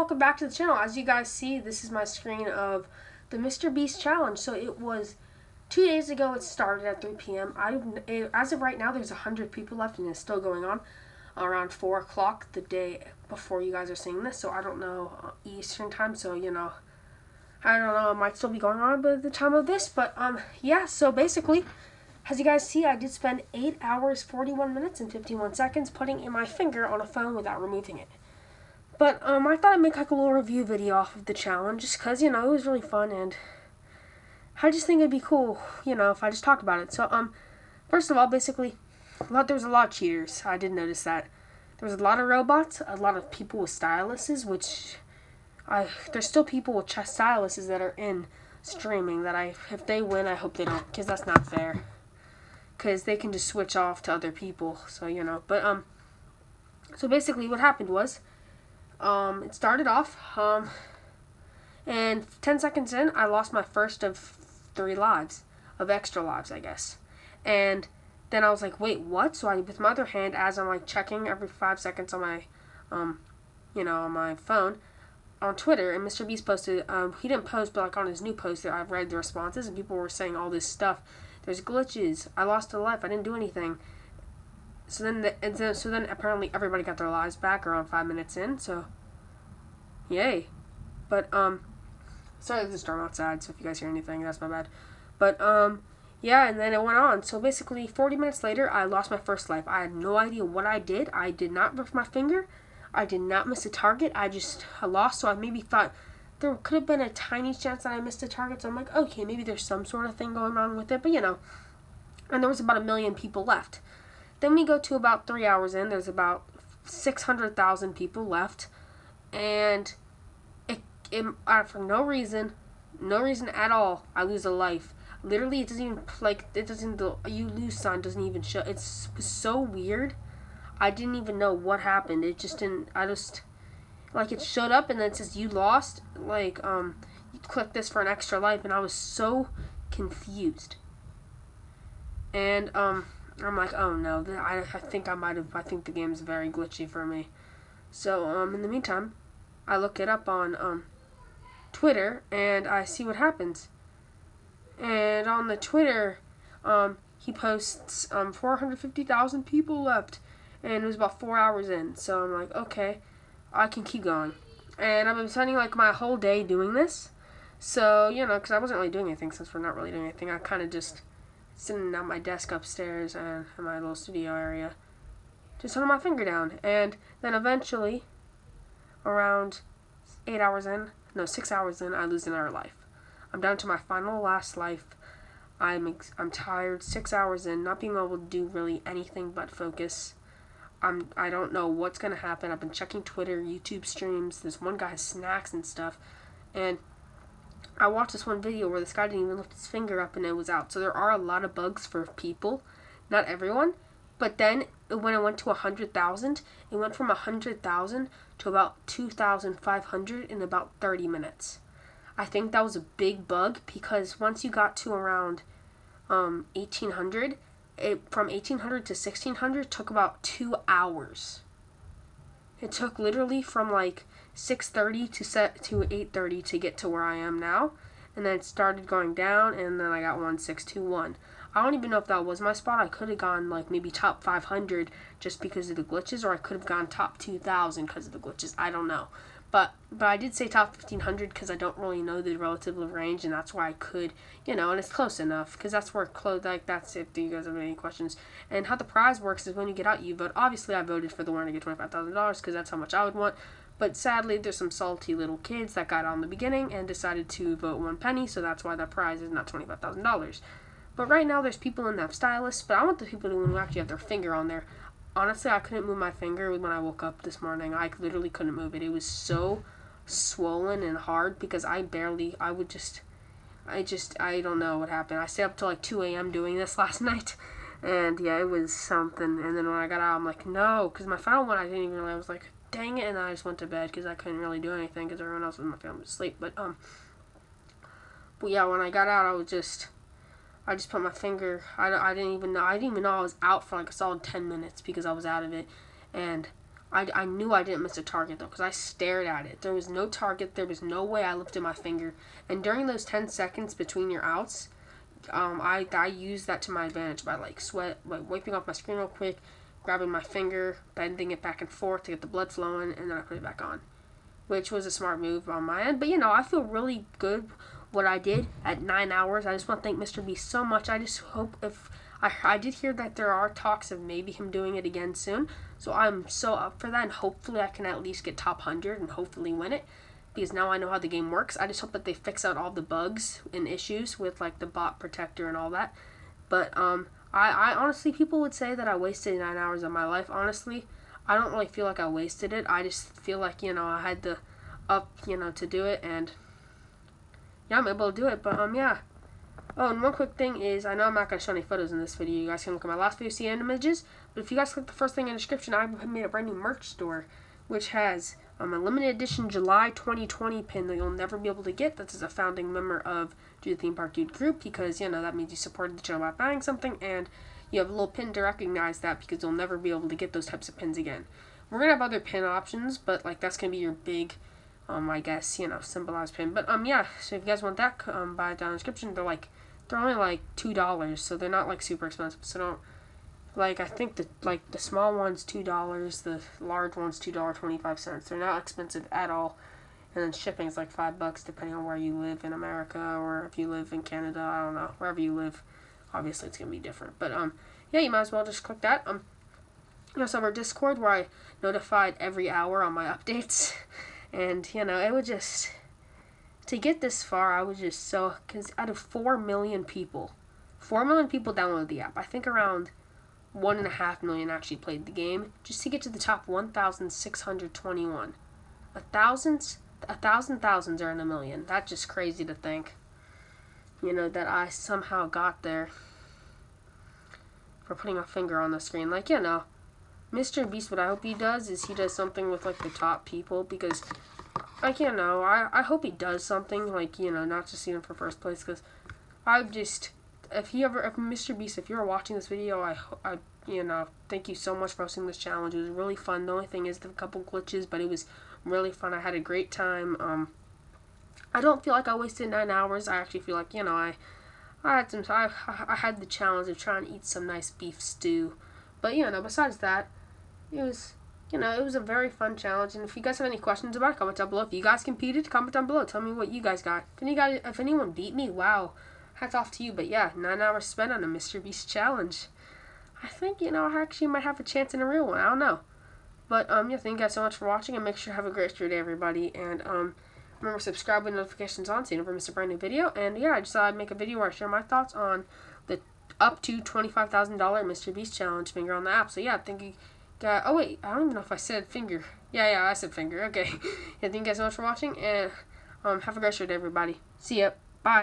welcome back to the channel. As you guys see, this is my screen of the MrBeast challenge. So it was 2 days ago. It started at 3 p.m. As of right now, there's 100 people left, and it's still going on around 4 o'clock the day before you guys are seeing this. So I don't know Eastern time. So I don't know. It might still be going on by the time of this. But yeah. So basically, as you guys see, I did spend 8 hours, 41 minutes, and 51 seconds putting in my finger on a phone without removing it. But I thought I'd make like a little review video off of the challenge just because, it was really fun, and I just think it'd be cool, if I just talked about it. So, first of all, basically, there was a lot of cheaters. I did notice that. There was a lot of robots, a lot of people with styluses, which there's still people with styluses that are in streaming that if they win, I hope they don't, because that's not fair. Because they can just switch off to other people, so, But, so basically what happened was, it started off, and 10 seconds in, I lost my first of 3 lives, of extra lives, I guess. And then I was like, wait, what? So with my other hand, as I'm like checking every 5 seconds on my, on my phone, on Twitter, and MrBeast posted, he didn't post, but like on his new post, I've read the responses, and people were saying all this stuff. There's glitches. I lost a life. I didn't do anything. So then apparently everybody got their lives back around 5 minutes in, so yay. But sorry, there's a storm outside, so if you guys hear anything, that's my bad. But yeah, and then it went on. So basically 40 minutes later, I lost my first life. I had no idea what I did. I did not rip my finger. I did not miss a target. I lost, so I maybe thought there could have been a tiny chance that I missed a target. So I'm like, okay, maybe there's some sort of thing going wrong with it, but and there was about 1 million people left. Then we go to about 3 hours in. There's about 600,000 people left, and for no reason at all, I lose a life. Literally, it doesn't even the you lose sign doesn't even show. It's so weird. I didn't even know what happened. It just didn't. It showed up and then it says you lost. You click this for an extra life, and I was so confused. And I'm like, oh no, I think the game's very glitchy for me. So, in the meantime, I look it up on, Twitter, and I see what happens. And on the Twitter, he posts, 450,000 people left, and it was about 4 hours in. So I'm like, okay, I can keep going. And I've been spending, my whole day doing this. So, because I wasn't really doing anything, since we're not really doing anything, I kind of just sitting at my desk upstairs and in my little studio area, just holding my finger down. And then eventually, around 6 hours in, I lose another life. I'm down to my last life. I'm tired. 6 hours in, not being able to do really anything but focus. I don't know what's gonna happen. I've been checking Twitter, YouTube streams. There's one guy has snacks and stuff, and I watched this one video where this guy didn't even lift his finger up and it was out. So there are a lot of bugs for people, not everyone. But then when it went to 100,000, it went from 100,000 to about 2,500 in about 30 minutes. I think that was a big bug, because once you got to around 1,800, from 1,800 to 1,600 took about 2 hours. It took literally from 6:30 to 8:30 to get to where I am now, and then it started going down, and then I got 1,621. I don't even know if that was my spot. I could have gone maybe top 500 just because of the glitches, or I could have gone top 2,000 because of the glitches. I don't know, but I did say top 1,500 because I don't really know the relative range, and that's why I could, and it's close enough, because that's where that's if you guys have any questions. And how the prize works is when you get out, you vote. Obviously, I voted for the winner to get $25,000 because that's how much I would want. But sadly, there's some salty little kids that got on the beginning and decided to vote 1 penny, so that's why that prize is not $25,000. But right now, there's people in that have stylists, but I want the people who actually have their finger on there. Honestly, I couldn't move my finger when I woke up this morning. I literally couldn't move it. It was so swollen and hard because I don't know what happened. I stayed up till 2 a.m. doing this last night, and yeah, it was something. And then when I got out, I'm like, no, because my final one, I didn't even realize. I was like, dang it, and then I just went to bed because I couldn't really do anything because everyone else in my family was asleep. But yeah, when I got out, I just put my finger. I didn't even know I was out for a solid 10 minutes because I was out of it, and I knew I didn't miss a target though, because I stared at it. There was no target. There was no way I lifted my finger. And during those 10 seconds between your outs, I used that to my advantage by wiping off my screen real quick, grabbing my finger, bending it back and forth to get the blood flowing, and then I put it back on, which was a smart move on my end. But I feel really good what I did at 9 hours. I just want to thank MrBeast so much. I just hope I did hear that there are talks of maybe him doing it again soon, so I'm so up for that, and hopefully I can at least get top 100 and hopefully win it, because now I know how the game works. I just hope that they fix out all the bugs and issues with the bot protector and all that. But I honestly, people would say that I wasted 9 hours of my life. Honestly, I don't really feel like I wasted it. I just feel like I had the to do it, and yeah, I'm able to do it. But yeah. Oh, and one quick thing is, I know I'm not going to show any photos in this video. You guys can look at my last video, see images. But if you guys click the first thing in the description, I've made a brand new merch store, which has a limited edition July 2020 pin that you'll never be able to get. That's as a founding member of Do the Theme Park Dude group, because, that means you supported the channel by buying something, and you have a little pin to recognize that, because you'll never be able to get those types of pins again. We're going to have other pin options, but, that's going to be your big, I guess, symbolized pin. But, yeah, so if you guys want that, buy it down in the description. They're only $2, so they're not super expensive. So don't I think the small one's $2, the large one's $2.25. They're not expensive at all, and then shipping is $5 depending on where you live in America, or if you live in Canada. I don't know, wherever you live. Obviously, it's gonna be different. But yeah, you might as well just click that. We also have our Discord where I notified every hour on my updates, and it would just. To get this far, I was just so, because out of 4 million people downloaded the app. I think around 1.5 million actually played the game, just to get to the top 1,621. Thousands are in a million. That's just crazy to think, that I somehow got there for putting a finger on the screen. MrBeast, what I hope he does is he does something with the top people, because I hope he does something, not just him for first place, because if MrBeast, if you're watching this video, I thank you so much for hosting this challenge. It was really fun. The only thing is a couple glitches, but it was really fun. I had a great time. I don't feel like I wasted 9 hours. I actually feel like, I had the challenge of trying to eat some nice beef stew, but, besides that, it was a very fun challenge. And if you guys have any questions about it, comment down below. If you guys competed, comment down below. Tell me what you guys got. If anyone beat me, wow, hats off to you. But yeah, 9 hours spent on a MrBeast challenge. I think, I actually might have a chance in a real one. I don't know. But, yeah, thank you guys so much for watching, and make sure to have a great day, everybody. And, remember, subscribe with notifications on so you never miss a brand new video. And, yeah, I just thought I'd make a video where I share my thoughts on the up to $25,000 MrBeast challenge finger on the app. So, yeah, thank you. Oh wait, I don't even know if I said finger. Yeah, I said finger. Okay. Yeah, thank you guys so much for watching, and have a great day, everybody. See ya. Bye.